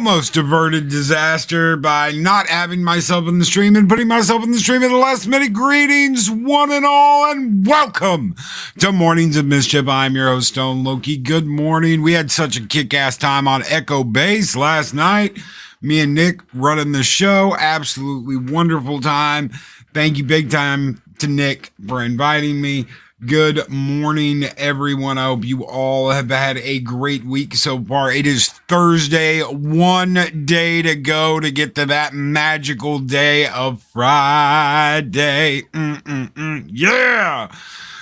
almost averted disaster by not having myself in the stream and putting myself in the stream at the last minute. Greetings, one and all, and welcome to Mornings of Mischief. I'm your host, Stone Loki. Good morning. We had such a kick-ass time on Echo Base last night. Me and Nick running the show. Absolutely wonderful time. Thank you big time to Nick for inviting me. Good morning, everyone. I hope you all have had a great week so far. It is Thursday, one day to go to get to that magical day of Friday. Yeah!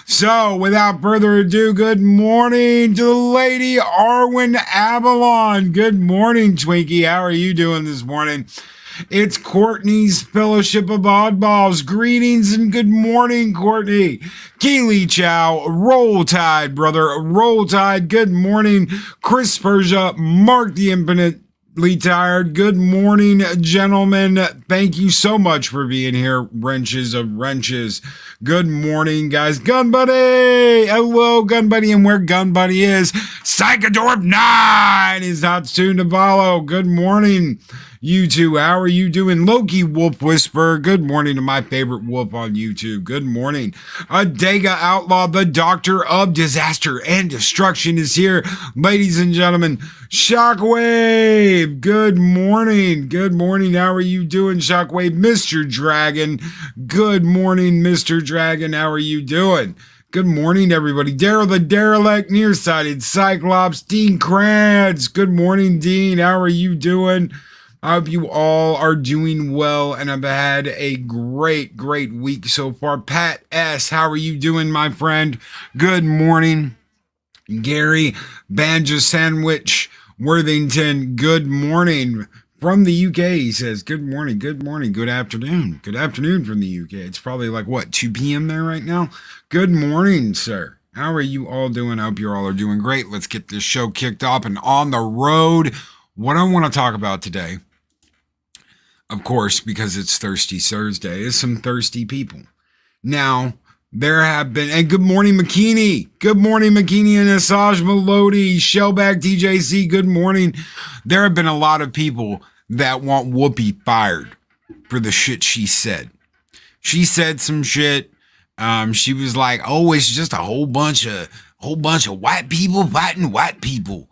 So, without further ado, good morning to the Lady Arwen Avalon. Good morning, Twinkie. How are you doing this morning? It's Courtney's Fellowship of Oddballs. Greetings and good morning, Courtney. Keely Chow, Roll Tide, brother. Roll Tide, good morning. Chris Persia, Mark the Infinitely Tired. Good morning, gentlemen. Thank you so much for being here, Wrenches of Wrenches. Good morning, guys. Gun Buddy! Hello, Gun Buddy. And where Gun Buddy is, Psychodorp 9 is not soon to follow. Good morning. You two, how are you doing? Loki Wolf Whisperer, good morning to my favorite wolf on YouTube. Good morning. Adega Outlaw, the Doctor of Disaster and Destruction is here. Ladies and gentlemen, Shockwave, good morning. Good morning. How are you doing, Shockwave? Mr. Dragon, good morning, Mr. Dragon. How are you doing? Good morning, everybody. Daryl the Derelict, Nearsighted Cyclops, Dean Kranz. Good morning, Dean. How are you doing? I hope you all are doing well and have had a great week so far. Pat S., how are you doing, my friend? Good morning. Gary Banjo Sandwich Worthington, good morning. From the UK, he says, good morning, good afternoon. Good afternoon from the UK. It's probably like, what, 2 p.m. there right now? Good morning, sir. How are you all doing? I hope you all are doing great. Let's get this show kicked off and on the road. What I want to talk about today, of course, because it's Thirsty Thursday, is some thirsty people. Now, there have been, and good morning, McKinney. Good morning, McKinney and Asaj Melody, Shellback DJC, good morning. There have been a lot of people that want Whoopi fired for the shit she said. She said some shit. She was like, oh, it's just a whole bunch of white people fighting white people.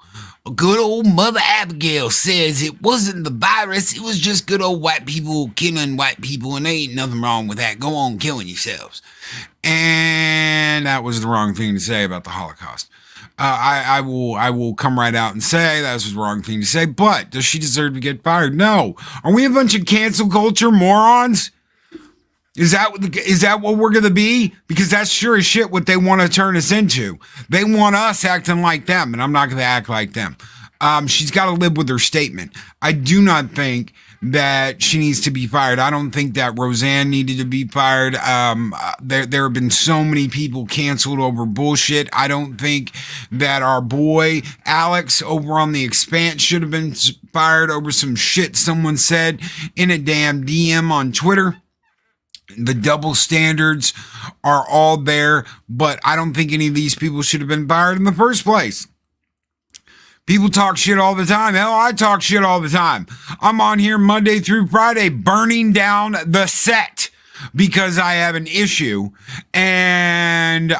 Good old Mother Abigail says it wasn't the virus, it was just good old white people killing white people, and there ain't nothing wrong with that. Go on killing yourselves. And that was the wrong thing to say about the Holocaust. I will come right out and say that was the wrong thing to say, but does she deserve to get fired? No. Are we a bunch of cancel culture morons? Is that what we're going to be? Because that's sure as shit what they want to turn us into. They want us acting like them, and I'm not going to act like them. She's got to live with her statement. I do not think that she needs to be fired. I don't think that Roseanne needed to be fired. There have been so many people canceled over bullshit. I don't think that our boy Alex over on The Expanse should have been fired over some shit someone said in a damn DM on Twitter. The double standards are all there, but I don't think any of these people should have been fired in the first place. People talk shit all the time. Hell, I talk shit all the time. I'm on here Monday through Friday burning down the set because I have an issue and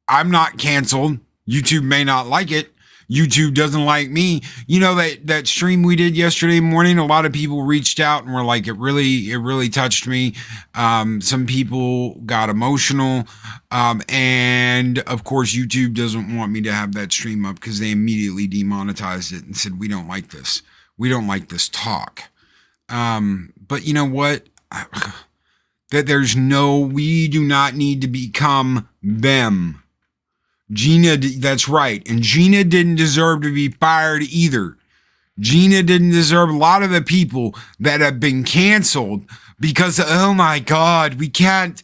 I'm not canceled. YouTube may not like it. YouTube doesn't like me. You know, that stream we did yesterday morning, a lot of people reached out and were like, it really touched me. Some people got emotional. And of course, YouTube doesn't want me to have that stream up because they immediately demonetized it and said, we don't like this. We don't like this talk. But you know what? We do not need to become them. Gina, that's right. And Gina didn't deserve to be fired either. Gina didn't deserve a lot of the people that have been canceled because, oh my God, we can't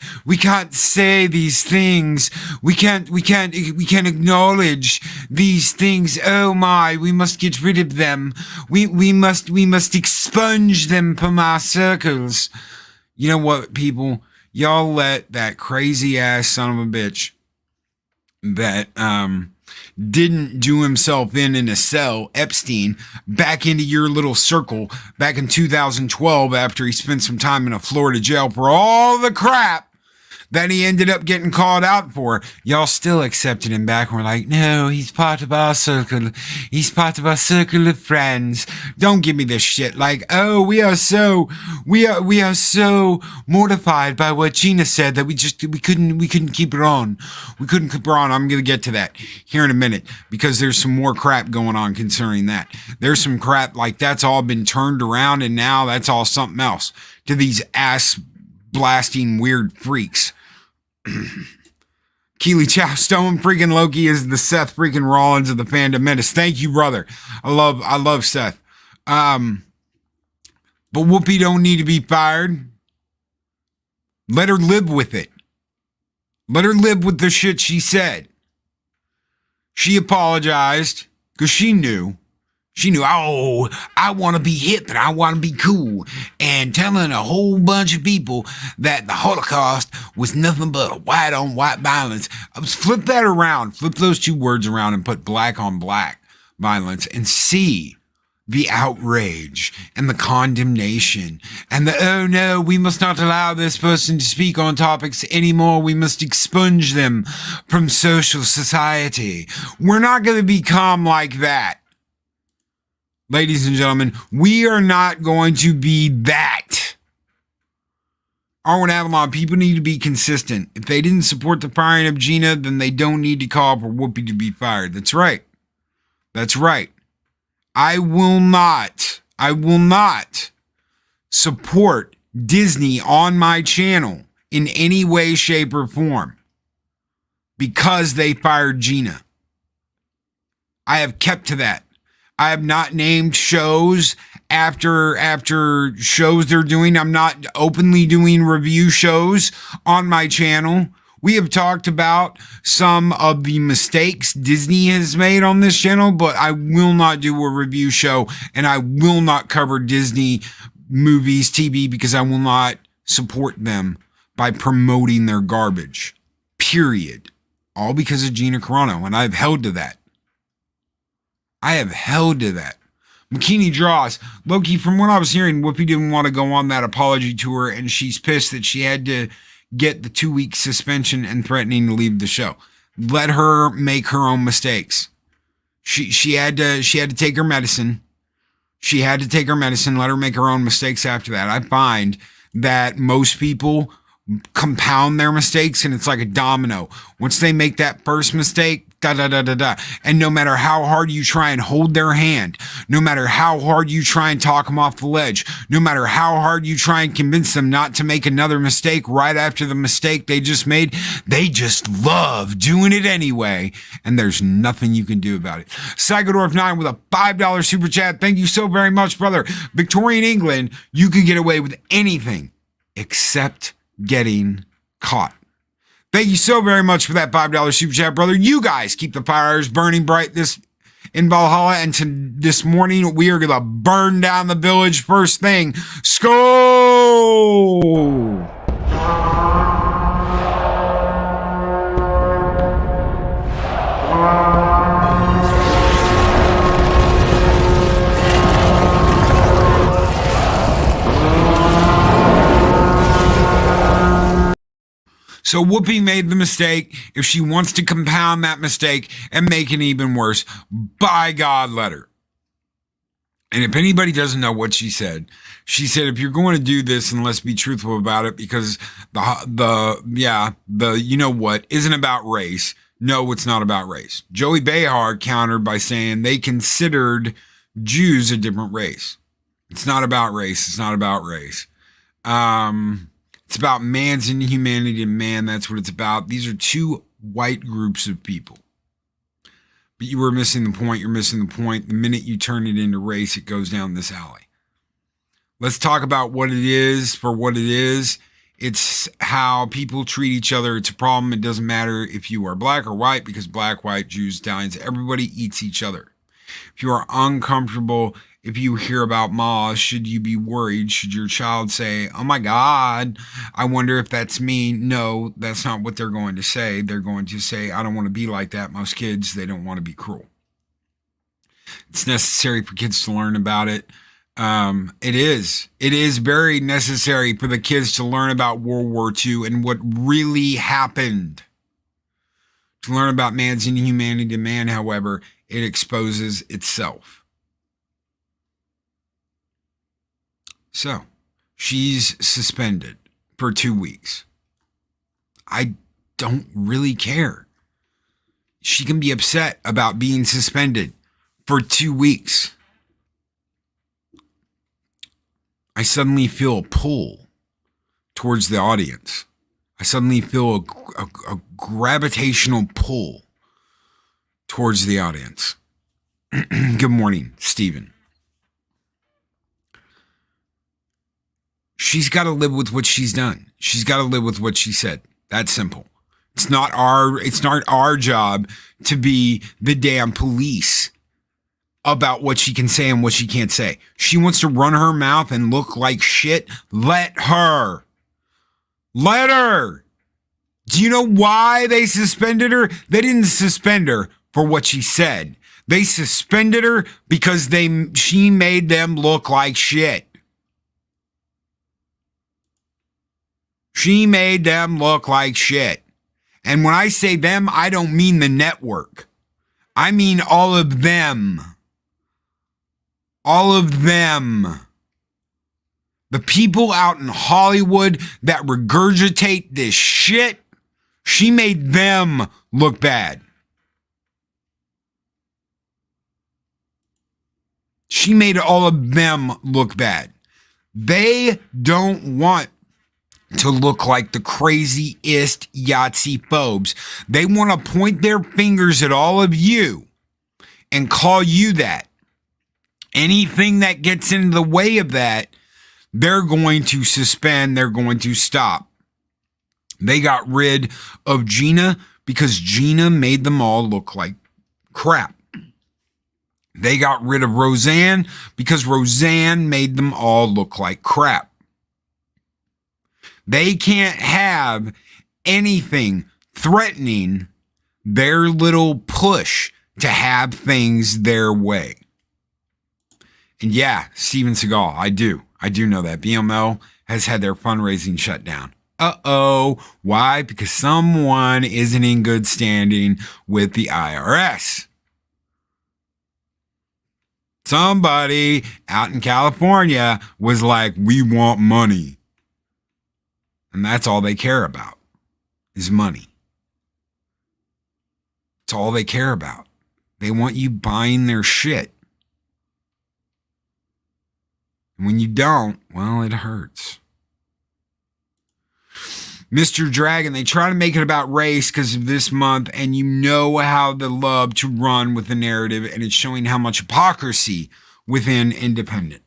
say these things. We can't acknowledge these things. Oh my, we must get rid of them. We must expunge them from our circles. You know what, people? Y'all let that crazy ass son of a bitch that didn't do himself in a cell, Epstein, back into your little circle back in 2012 after he spent some time in a Florida jail for all the crap that he ended up getting called out for, y'all still accepted him back and were like, no, he's part of our circle. He's part of our circle of friends. Don't give me this shit like, oh, we are so mortified by what Gina said that we couldn't keep her on. We couldn't keep her on. I'm going to get to that here in a minute because there's some more crap going on concerning that. There's some crap like that's all been turned around and now that's all something else to these ass blasting weird freaks. Keely Chowstone freaking Loki is the Seth freaking Rollins of the fandom menace. Thank you, brother. I love Seth. But Whoopi don't need to be fired. Let her live with it. Let her live with the shit she said. She apologized because she knew, oh, I want to be hip and I want to be cool. And telling a whole bunch of people that the Holocaust was nothing but white on white violence. Flip that around. Flip those two words around and put black on black violence and see the outrage and the condemnation and the, oh no, we must not allow this person to speak on topics anymore. We must expunge them from social society. We're not going to become like that. Ladies and gentlemen, we are not going to be that. Arwen Avalon, people need to be consistent. If they didn't support the firing of Gina, then they don't need to call for Whoopi to be fired. That's right. That's right. I will not support Disney on my channel in any way, shape, or form because they fired Gina. I have kept to that. I have not named shows after shows they're doing. I'm not openly doing review shows on my channel. We have talked about some of the mistakes Disney has made on this channel, but I will not do a review show and I will not cover Disney movies, TV, because I will not support them by promoting their garbage. Period. All because of Gina Carano, and I've held to that. I have held to that. McKinney draws. Loki, from what I was hearing, Whoopi didn't want to go on that apology tour, and she's pissed that she had to get the 2-week suspension and threatening to leave the show. Let her make her own mistakes. She had to take her medicine. She had to take her medicine. Let her make her own mistakes after that. I find that most people compound their mistakes, and it's like a domino. Once they make that first mistake, and no matter how hard you try and hold their hand, no matter how hard you try and talk them off the ledge, no matter how hard you try and convince them not to make another mistake right after the mistake they just made, they just love doing it anyway, and there's nothing you can do about it. Psychodorf9 with a $5 super chat. Thank you so very much, brother. Victorian England, you could get away with anything except getting caught. Thank you so very much for that $5 super chat, brother. You guys keep the fires burning bright this in Valhalla. And this morning, we are going to burn down the village first thing. Skål! So Whoopi made the mistake. If she wants to compound that mistake and make it even worse, by God, let her. And if anybody doesn't know what she said, if you're going to do this, and let's be truthful about it, because the you know what isn't about race. No, it's not about race. Joey Behar countered by saying they considered Jews a different race. It's not about race. It's not about race. It's about man's inhumanity and man. That's what it's about. These are two white groups of people. But you were missing the point. You're missing the point. The minute you turn it into race, it goes down this alley. Let's talk about what it is for what it is. It's how people treat each other. It's a problem. It doesn't matter if you are black or white, because black, white, Jews, Italians, everybody eats each other. If you are uncomfortable If you hear about moths, should you be worried? Should your child say, oh my God, I wonder if that's me? No, that's not what they're going to say. They're going to say, I don't want to be like that. Most kids, they don't want to be cruel. It's necessary for kids to learn about it. It is very necessary for the kids to learn about World War II and what really happened. To learn about man's inhumanity to man, however, it exposes itself. So, she's suspended for 2 weeks. I don't really care. She can be upset about being suspended for 2 weeks. I suddenly feel a pull towards the audience. I suddenly feel a gravitational pull towards the audience. Good morning, Stephen. She's got to live with what she's done. She's got to live with what she said. That's simple. It's not our job to be the damn police about what she can say and what she can't say. She wants to run her mouth and look like shit. Let her. Let her. Do you know why they suspended her? They didn't suspend her for what she said. They suspended her because she made them look like shit. She made them look like shit. And when I say them, I don't mean the network. I mean all of them. All of them. The people out in Hollywood that regurgitate this shit, she made them look bad. She made all of them look bad. They don't want to look like the craziest Yahtzee phobes. They want to point their fingers at all of you and call you that. Anything that gets in the way of that, they're going to suspend, they're going to stop. They got rid of Gina because Gina made them all look like crap. They got rid of Roseanne because Roseanne made them all look like crap. They can't have anything threatening their little push to have things their way. And yeah, Steven Seagal, I do know that. BMO has had their fundraising shut down. Uh-oh. Why? Because someone isn't in good standing with the IRS. Somebody out in California was like, we want money. And that's all they care about is money. It's all they care about. They want you buying their shit. And when you don't, well, it hurts. Mr. Dragon, they try to make it about race because of this month, and you know how they love to run with the narrative, and it's showing how much hypocrisy within independent.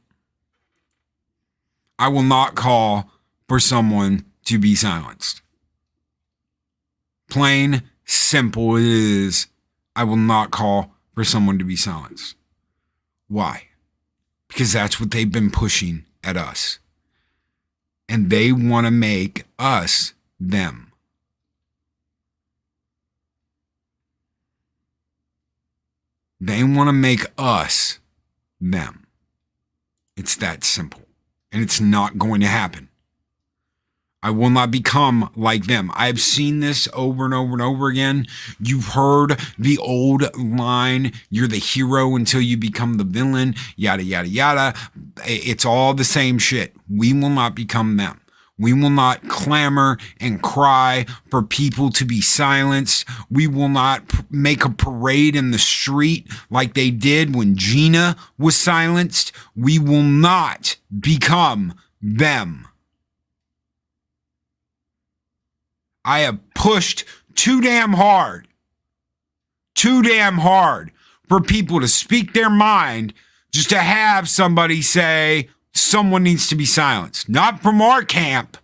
I will not call for someone to be silenced. Plain, simple it is. I will not call for someone to be silenced. Why? Because that's what they've been pushing at us. And they want to make us them. They want to make us them. It's that simple. And it's not going to happen. I will not become like them. I've seen this over and over and over again. You've heard the old line, you're the hero until you become the villain, yada, yada, yada. It's all the same shit. We will not become them. We will not clamor and cry for people to be silenced. We will not make a parade in the street like they did when Gina was silenced. We will not become them. I have pushed too damn hard for people to speak their mind just to have somebody say someone needs to be silenced. Not from our camp.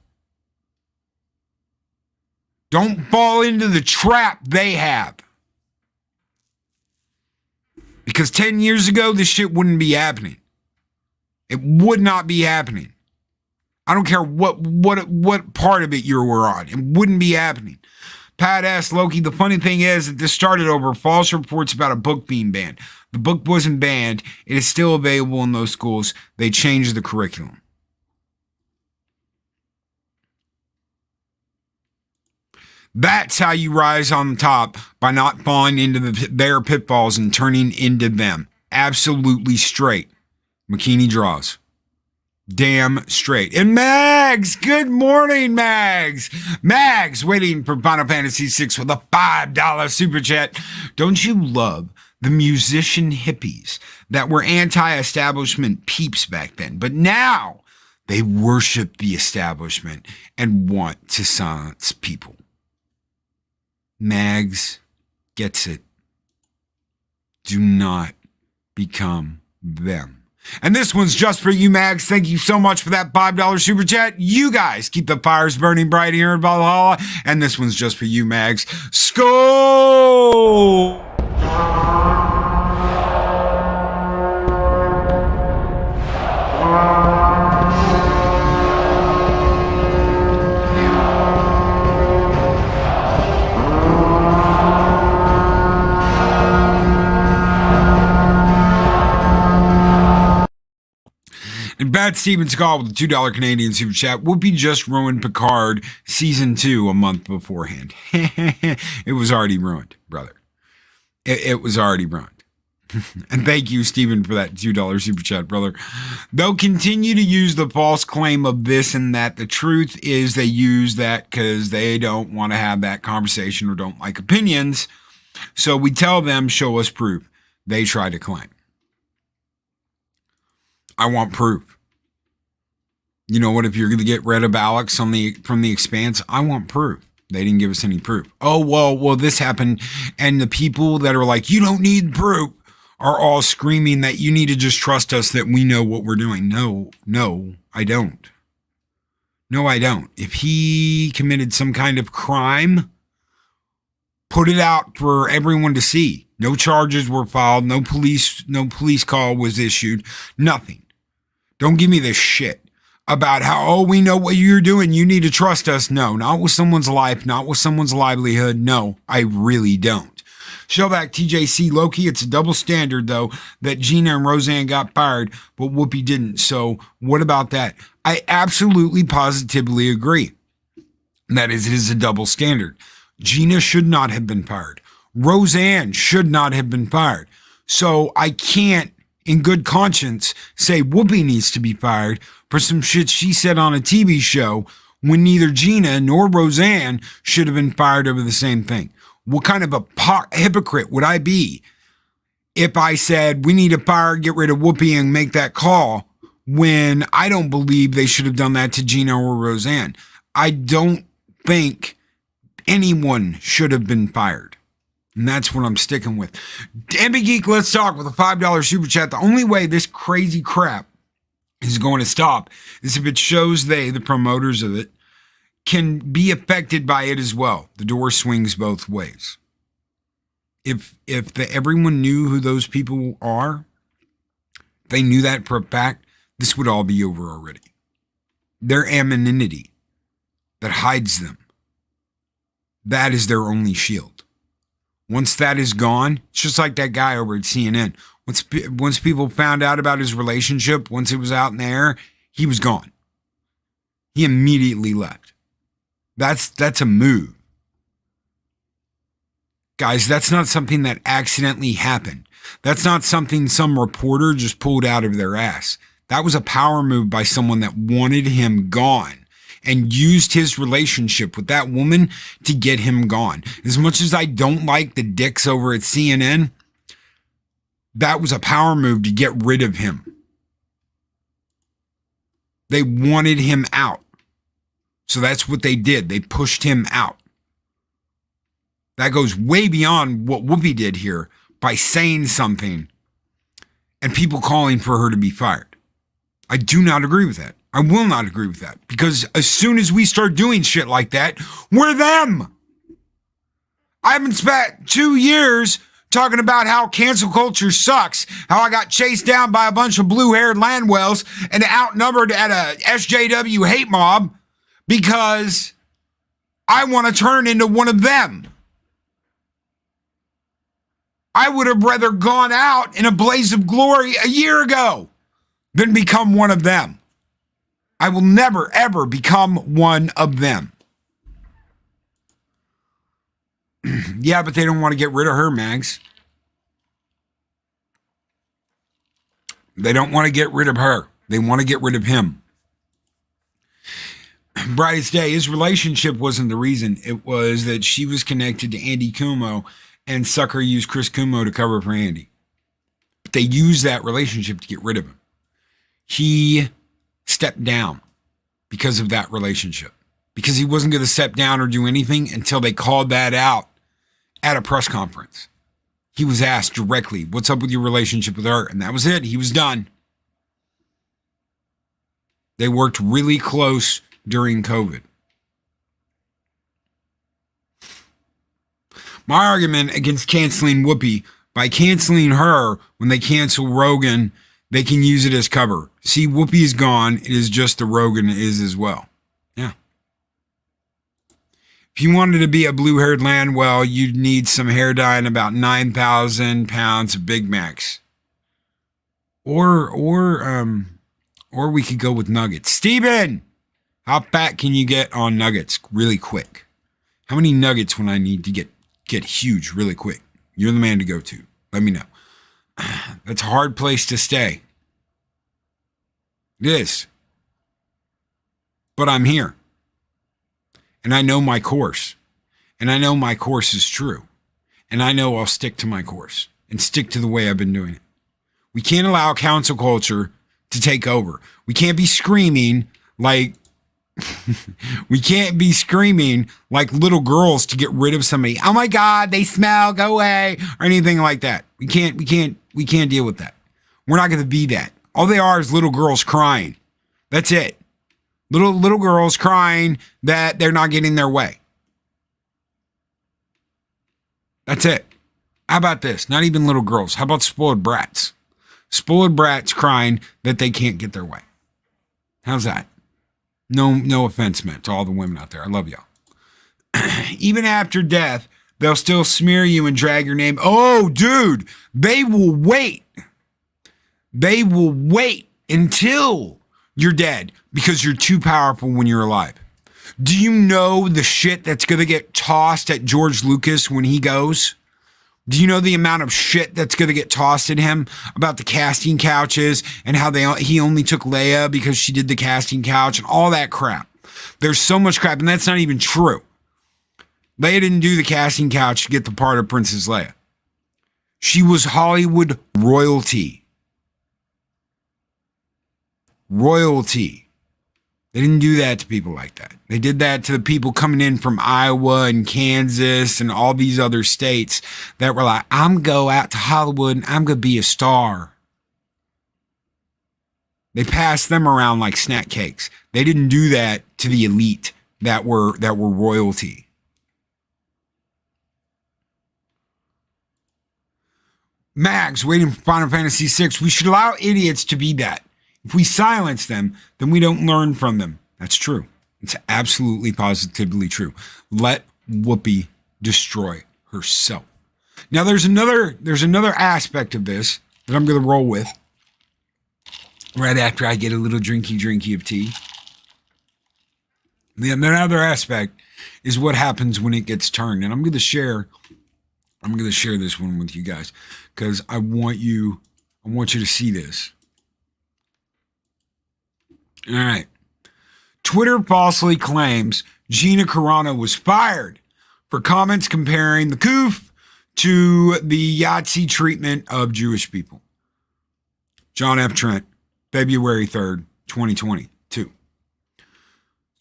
Don't fall into the trap they have. Because 10 years ago, this shit wouldn't be happening. It would not be happening. I don't care what part of it you were on. It wouldn't be happening. Pat asked Loki, the funny thing is that this started over false reports about a book being banned. The book wasn't banned. It is still available in those schools. They changed the curriculum. That's how you rise on the top, by not falling into their pitfalls and turning into them. Absolutely straight. McKinney draws. Damn straight. And Mags, good morning, Mags. Mags waiting for Final Fantasy VI with a $5 super chat. Don't you love the musician hippies that were anti-establishment peeps back then? But now they worship the establishment and want to silence people. Mags gets it. Do not become them. And this one's just for you, Mags. Thank you so much for that $5 super chat. You guys keep the fires burning bright here in Valhalla. And this one's just for you, Mags. Skol! And Bad Steven Scott with the $2 Canadian super chat. Whoopi just ruined Picard season 2 a month beforehand. It was already ruined, brother. It was already ruined. And thank you, Steven, for that $2 super chat, brother. They'll continue to use the false claim of this and that. The truth is they use that because they don't want to have that conversation or don't like opinions. So we tell them, show us proof. They try to claim. I want proof. You know what? If you're going to get rid of Alex from the Expanse, I want proof. They didn't give us any proof. Oh, well, this happened. And the people that are like, you don't need proof, are all screaming that you need to just trust us, that we know what we're doing. No, I don't. No, I don't. If he committed some kind of crime, put it out for everyone to see. No charges were filed. No police call was issued. Nothing. Don't give me this shit about how, we know what you're doing. You need to trust us. No, not with someone's life, not with someone's livelihood. No, I really don't. Shellback TJC Loki, it's a double standard, though, that Gina and Roseanne got fired, but Whoopi didn't. So what about that? I absolutely positively agree. That is, it is a double standard. Gina should not have been fired. Roseanne should not have been fired. So I can't, in good conscience, say Whoopi needs to be fired for some shit she said on a TV show when neither Gina nor Roseanne should have been fired over the same thing. What kind of a hypocrite would I be if I said we need to fire, get rid of Whoopi and make that call when I don't believe they should have done that to Gina or Roseanne? I don't think anyone should have been fired. And that's what I'm sticking with. MB Geek, let's talk with a $5 super chat. The only way this crazy crap is going to stop is if it shows the promoters of it, can be affected by it as well. The door swings both ways. If everyone knew who those people are, if they knew that for a fact, this would all be over already. Their anonymity that hides them, that is their only shield. Once that is gone, it's just like that guy over at CNN. Once people found out about his relationship, once it was out in the air, he was gone. He immediately left. That's a move. Guys, that's not something that accidentally happened. That's not something some reporter just pulled out of their ass. That was a power move by someone that wanted him gone and used his relationship with that woman to get him gone. As much as I don't like the dicks over at CNN, that was a power move to get rid of him. They wanted him out. So that's what they did. They pushed him out. That goes way beyond what Whoopi did here by saying something and people calling for her to be fired. I do not agree with that. I will not agree with that, because as soon as we start doing shit like that, we're them. I haven't spent 2 years talking about how cancel culture sucks, how I got chased down by a bunch of blue-haired landwells and outnumbered at a SJW hate mob because I want to turn into one of them. I would have rather gone out in a blaze of glory a year ago than become one of them. I will never, ever become one of them. Yeah, but they don't want to get rid of her, Mags. They don't want to get rid of her. They want to get rid of him. Brightest day, his relationship wasn't the reason. It was that she was connected to Andy Cuomo, and Sucker used Chris Cuomo to cover for Andy. But they used that relationship to get rid of him. He stepped down because of that relationship. Because he wasn't going to step down or do anything until they called that out at a press conference. He was asked directly, what's up with your relationship with her? And that was it. He was done. They worked really close during COVID. My argument against canceling Whoopi, by canceling her when they cancel Rogan, they can use it as cover. See, Whoopi is gone. It is just the Rogan is as well. Yeah. If you wanted to be a blue-haired Landwell, you'd need some hair dye and about 9,000 pounds of Big Macs. Or we could go with nuggets. Steven, how fat can you get on nuggets really quick? How many nuggets would I need to get huge really quick? You're the man to go to. Let me know. That's a hard place to stay. It is. But I'm here. And I know my course. And I know my course is true. And I know I'll stick to my course and stick to the way I've been doing it. We can't allow council culture to take over. We can't be screaming like little girls to get rid of somebody. Oh my God, they smell, go away, or anything like that. We can't deal with that. We're not going to be that. All they are is little girls crying. That's it. Little girls crying that they're not getting their way. That's it. How about this? Not even little girls. How about spoiled brats? Spoiled brats crying that they can't get their way. How's that? No offense meant to all the women out there. I love y'all. Even after death, they'll still smear you and drag your name. Oh, dude, they will wait. They will wait until you're dead because you're too powerful when you're alive. Do you know the shit that's going to get tossed at George Lucas when he goes? Do you know the amount of shit that's going to get tossed at him about the casting couches and how he only took Leia because she did the casting couch and all that crap? There's so much crap, and that's not even true. Leia didn't do the casting couch to get the part of Princess Leia. She was Hollywood royalty. Royalty. They didn't do that to people like that. They did that to the people coming in from Iowa and Kansas and all these other states that were like, I'm go out to Hollywood and I'm going to be a star. They passed them around like snack cakes. They didn't do that to the elite that were royalty. Mags, waiting for Final Fantasy VI. We should allow idiots to be that. If we silence them, then we don't learn from them. That's true. It's absolutely positively true. Let Whoopi destroy herself. Now there's another aspect of this that I'm going to roll with right after I get a little drinky of tea. The other aspect is what happens when it gets turned. And I'm going to share this one with you guys because I want you to see this. All right. Twitter falsely claims Gina Carano was fired for comments comparing the COOF to the Yahtzee treatment of Jewish people. John F. Trent, February 3rd, 2022.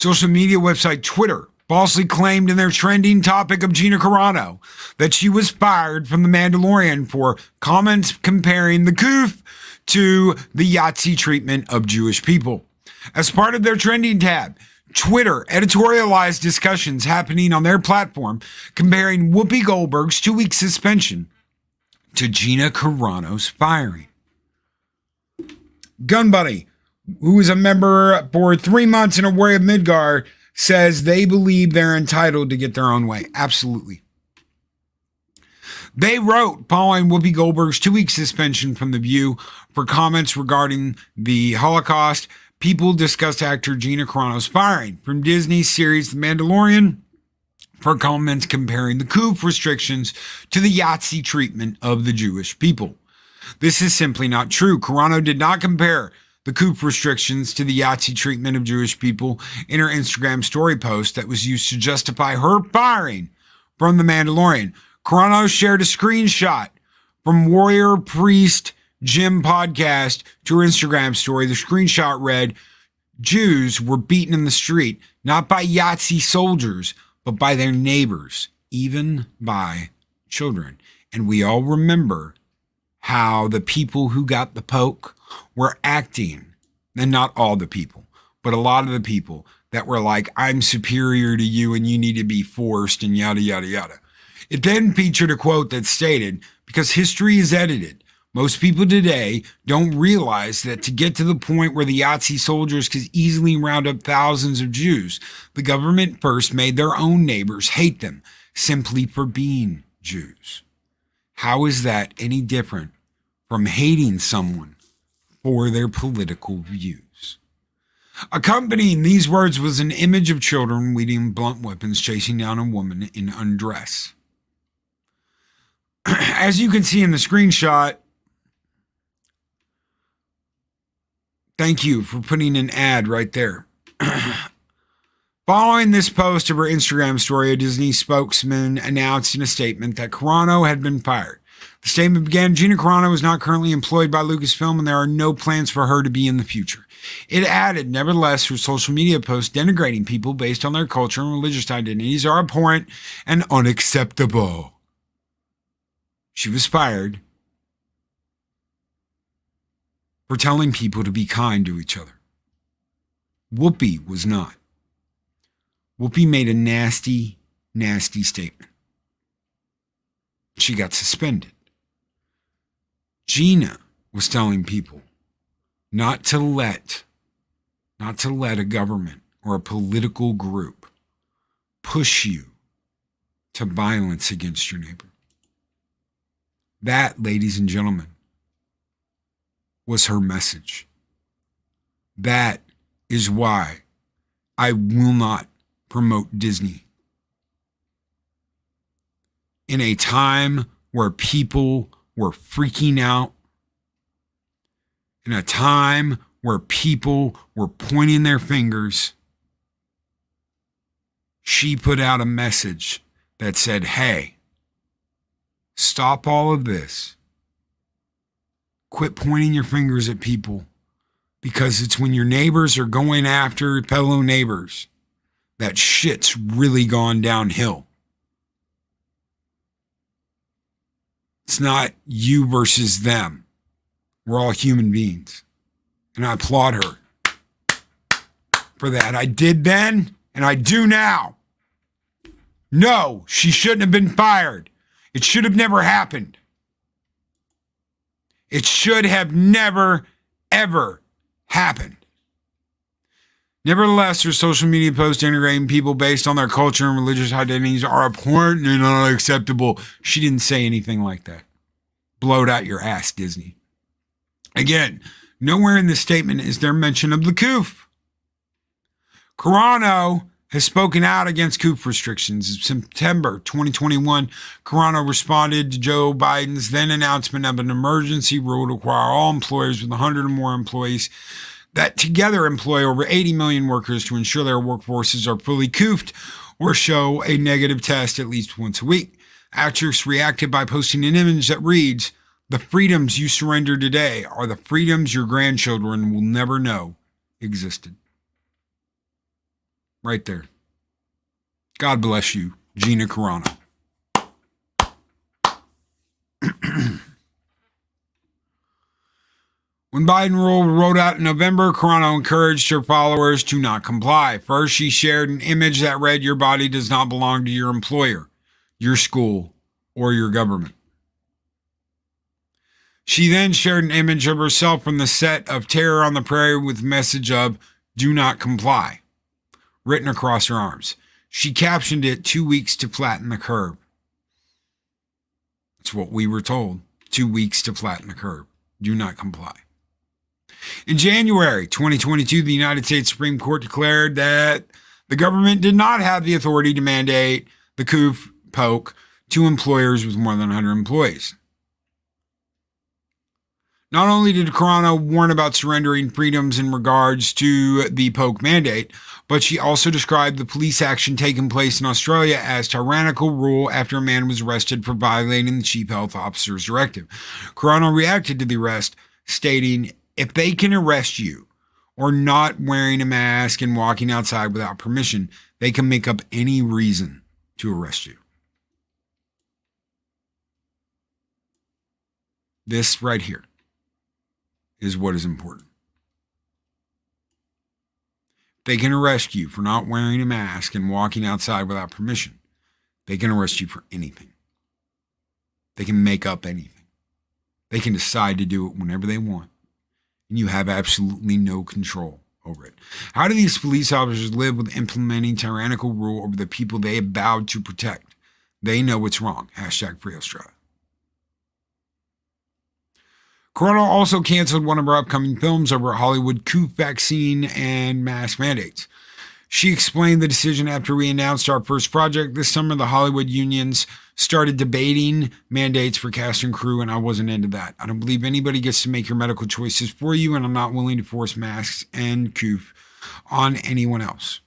Social media website Twitter falsely claimed in their trending topic of Gina Carano that she was fired from The Mandalorian for comments comparing the COOF to the Yahtzee treatment of Jewish people. As part of their trending tab, Twitter editorialized discussions happening on their platform comparing Whoopi Goldberg's 2-week suspension to Gina Carano's firing. Gun Buddy, who is a member for 3 months in a Warrior of Midgard, says they believe they're entitled to get their own way. Absolutely. They wrote following Whoopi Goldberg's 2-week suspension from The View for comments regarding the Holocaust. People discussed actor Gina Carano's firing from Disney's series The Mandalorian for comments comparing the coup restrictions to the Yahtzee treatment of the Jewish people. This is simply not true. Carano did not compare the coup restrictions to the Yahtzee treatment of Jewish people in her Instagram story post that was used to justify her firing from The Mandalorian. Carano shared a screenshot from Warrior Priest Jim podcast to her Instagram story. The screenshot read, "Jews were beaten in the street, not by Yahtzee soldiers, but by their neighbors, even by children." And we all remember how the people who got the poke were acting, and not all the people, but a lot of the people that were like, "I'm superior to you and you need to be forced," and yada, yada, yada. It then featured a quote that stated, "Because history is edited, most people today don't realize that to get to the point where the Yahtzee soldiers could easily round up thousands of Jews, the government first made their own neighbors hate them simply for being Jews." How is that any different from hating someone for their political views? Accompanying these words was an image of children wielding blunt weapons chasing down a woman in undress. As you can see in the screenshot, thank you for putting an ad right there. Following this post of her Instagram story, a Disney spokesman announced in a statement that Carano had been fired. The statement began, "Gina Carano is not currently employed by Lucasfilm and there are no plans for her to be in the future." It added, "Nevertheless, her social media posts denigrating people based on their culture and religious identities are abhorrent and unacceptable." She was fired for telling people to be kind to each other. Whoopi was not. Whoopi made a nasty, nasty statement. She got suspended. Gina was telling people not to let a government or a political group push you to violence against your neighbor. That, ladies and gentlemen, was her message. That is why I will not promote Disney. In a time where people were freaking out, in a time where people were pointing their fingers, she put out a message that said, "Hey, stop all of this. Quit pointing your fingers at people, because it's when your neighbors are going after fellow neighbors that shit's really gone downhill. It's not you versus them. We're all human beings." And I applaud her for that. I did then, and I do now. No, she shouldn't have been fired. It should have never happened. It should have never, ever happened. Nevertheless, her social media posts integrating people based on their culture and religious identities are abhorrent and unacceptable. She didn't say anything like that. Blow it out your ass, Disney. Again, nowhere in this statement is there mention of the coup. Carano has spoken out against coup restrictions. In September 2021, Carano responded to Joe Biden's then announcement of an emergency rule to require all employers with 100 or more employees that together employ over 80 million workers to ensure their workforces are fully cooped or show a negative test at least once a week. Actress reacted by posting an image that reads, "The freedoms you surrender today are the freedoms your grandchildren will never know existed." Right there. God bless you, Gina Carano. When Biden rule rolled out in November, Carano encouraged her followers to not comply. First, she shared an image that read, "Your body does not belong to your employer, your school, or your government." She then shared an image of herself from the set of Terror on the Prairie with message of "Do not comply" written across her arms. She captioned it 2 weeks to flatten the curve. That's what we were told. 2 weeks to flatten the curve. Do not comply. In January 2022, the United States Supreme Court declared that the government did not have the authority to mandate the COOF poke to employers with more than 100 employees. Not only did Carano warn about surrendering freedoms in regards to the poke mandate, but she also described the police action taking place in Australia as tyrannical rule after a man was arrested for violating the chief health officer's directive. Carano reacted to the arrest, stating, "If they can arrest you or not wearing a mask and walking outside without permission, they can make up any reason to arrest you." This right here is what is important. They can arrest you for not wearing a mask and walking outside without permission. They can arrest you for anything. They can make up anything. They can decide to do it whenever they want. And you have absolutely no control over it. How do these police officers live with implementing tyrannical rule over the people they have vowed to protect? They know it's wrong. Hashtag Free Australia. Carano also canceled one of her upcoming films over Hollywood COOF vaccine and mask mandates. She explained the decision after we announced our first project. This summer, the Hollywood unions started debating mandates for cast and crew, and I wasn't into that. I don't believe anybody gets to make your medical choices for you, and I'm not willing to force masks and COOF on anyone else.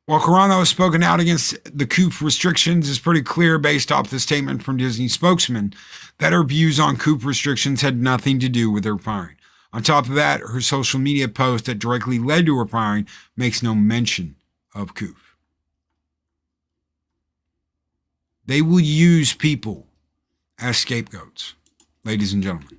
While Carano has spoken out against the COOF restrictions, it's pretty clear based off the statement from Disney spokesman that her views on COOF restrictions had nothing to do with her firing. On top of that, her social media post that directly led to her firing makes no mention of COOF. They will use people as scapegoats, ladies and gentlemen.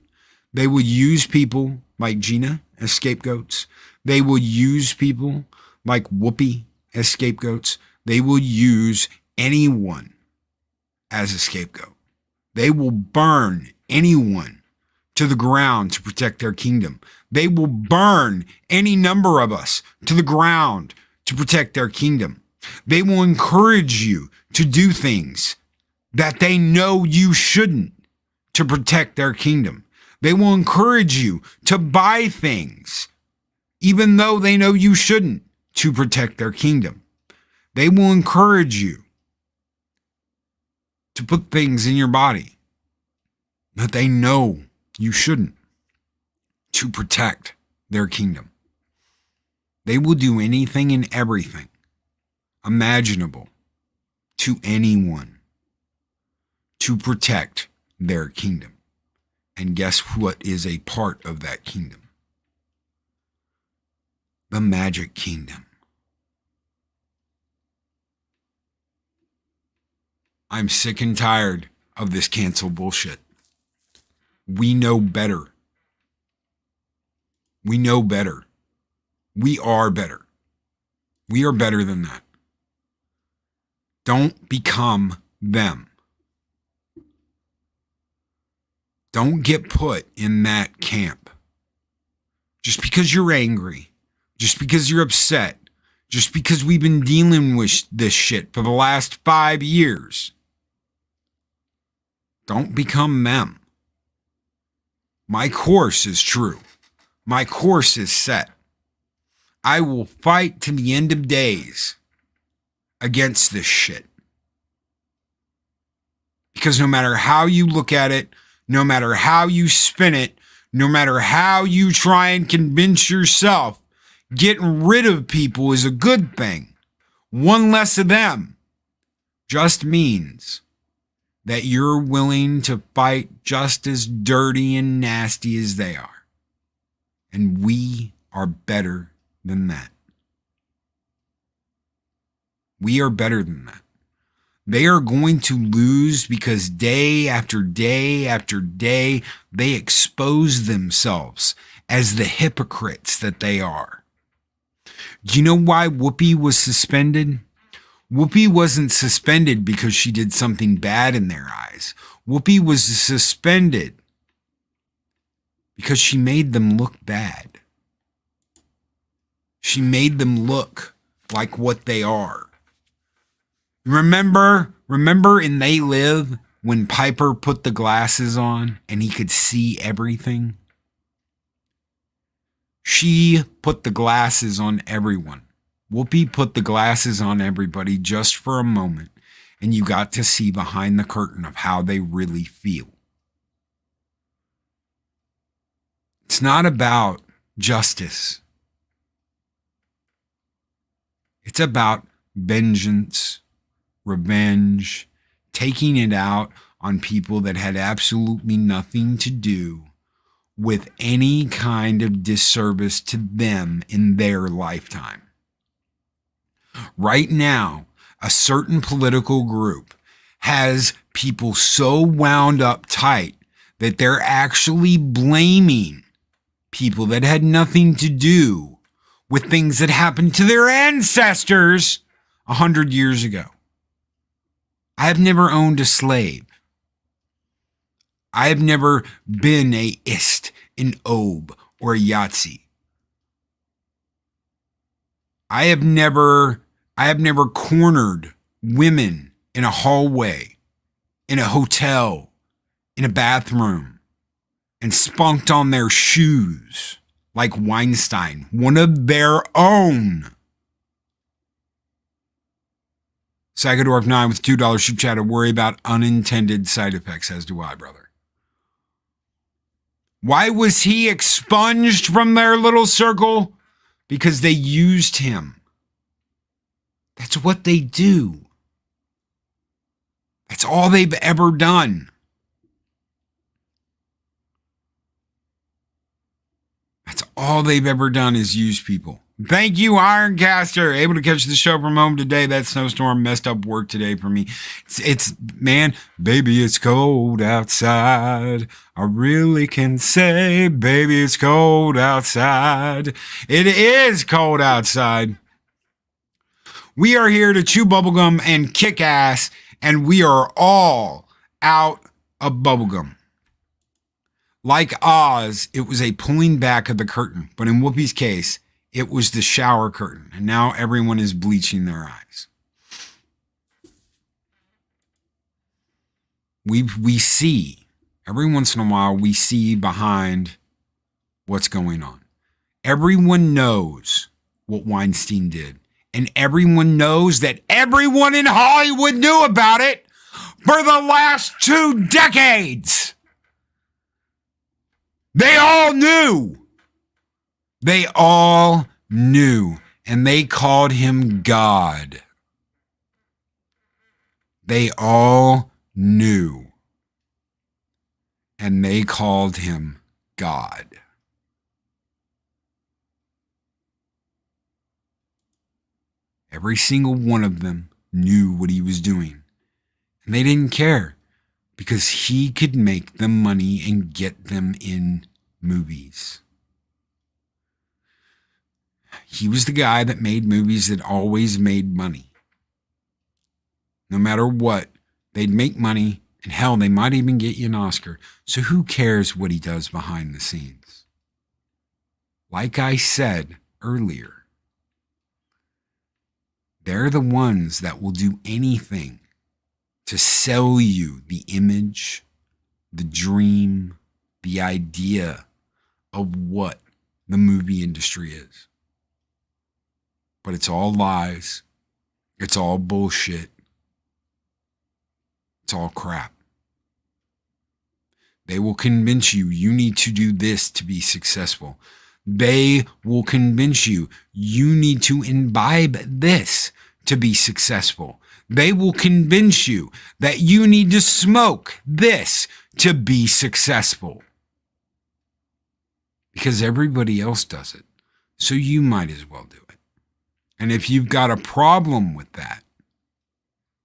They will use people like Gina as scapegoats. They will use people like Whoopi as scapegoats. They will use anyone as a scapegoat. They will burn anyone to the ground to protect their kingdom. They will burn any number of us to the ground to protect their kingdom. They will encourage you to do things that they know you shouldn't to protect their kingdom. They will encourage you to buy things even though they know you shouldn't to protect their kingdom. They will encourage you to put things in your body that they know you shouldn't to protect their kingdom. They will do anything and everything imaginable to anyone to protect their kingdom. And guess what is a part of that kingdom? The Magic Kingdom. I'm sick and tired of this cancel bullshit. We know better. We know better. We are better. We are better than that. Don't become them. Don't get put in that camp. Just because you're angry, just because you're upset, just because we've been dealing with this shit for the last 5 years, don't become them. My course is true. My course is set. I will fight to the end of days against this shit. Because no matter how you look at it, no matter how you spin it, no matter how you try and convince yourself, getting rid of people is a good thing. One less of them just means that you're willing to fight just as dirty and nasty as they are. And we are better than that. We are better than that. They are going to lose because day after day after day, they expose themselves as the hypocrites that they are. Do you know why Whoopi was suspended? Whoopi wasn't suspended because she did something bad in their eyes. Whoopi was suspended because she made them look bad. She made them look like what they are. Remember in They Live when Piper put the glasses on and he could see everything? She put the glasses on everyone. Whoopi put the glasses on everybody just for a moment, and you got to see behind the curtain of how they really feel. It's not about justice. It's about vengeance, revenge, taking it out on people that had absolutely nothing to do with any kind of disservice to them in their lifetime. Right now, a certain political group has people so wound up tight that they're actually blaming people that had nothing to do with things that happened to their ancestors 100 years ago. I have never owned a slave. I have never been a ist, an obe, or a Yahtzee. I have never cornered women in a hallway, in a hotel, in a bathroom, and spunked on their shoes like Weinstein, one of their own. Sagadorf 9 with $2 super chat to worry about unintended side effects, as do I, brother. Why was he expunged from their little circle? Because they used him. That's what they do. That's all they've ever done. That's all they've ever done is use people. Thank you, Ironcaster. Able to catch the show from home today. That snowstorm messed up work today for me. Man, baby, it's cold outside. I really can say, baby, it's cold outside. It is cold outside. We are here to chew bubblegum and kick ass, and we are all out of bubblegum. Like Oz, it was a pulling back of the curtain, but in Whoopi's case, it was the shower curtain, and now everyone is bleaching their eyes. We see, every once in a while, we see behind what's going on. Everyone knows what Weinstein did, and everyone knows that everyone in Hollywood knew about it for the last 2 decades. They all knew. They all knew, and they called him God. They all knew, and they called him God. Every single one of them knew what he was doing, and they didn't care because he could make them money and get them in movies. He was the guy that made movies that always made money. No matter what, they'd make money, and hell, they might even get you an Oscar. So who cares what he does behind the scenes? Like I said earlier, they're the ones that will do anything to sell you the image, the dream, the idea of what the movie industry is. But it's all lies. It's all bullshit. It's all crap. They will convince you you need to do this to be successful. They will convince you you need to imbibe this to be successful. They will convince you that you need to smoke this to be successful. Because everybody else does it. So you might as well do it. And if you've got a problem with that,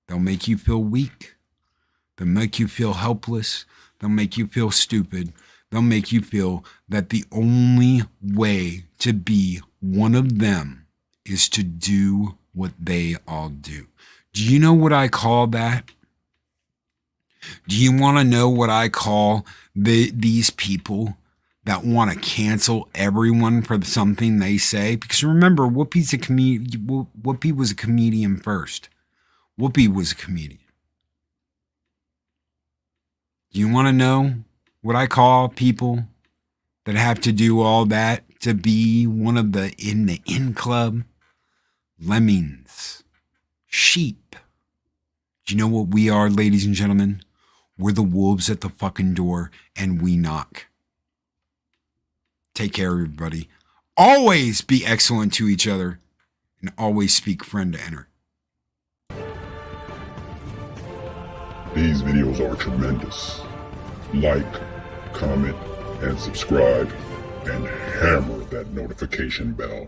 they'll make you feel weak. They'll make you feel helpless. They'll make you feel stupid. They'll make you feel that the only way to be one of them is to do what they all do. Do you know what I call that? Do you want to know what I call these people that want to cancel everyone for something they say? Because remember, Whoopi was a comedian first. Whoopi was a comedian. Do you want to know what I call people that have to do all that to be one of the in club? Lemmings. Sheep. Do you know what we are, ladies and gentlemen? We're the wolves at the fucking door, and we knock. Take care, everybody. Always be excellent to each other, and always speak friend to enter. These videos are tremendous. Like, comment, and subscribe, and hammer that notification bell.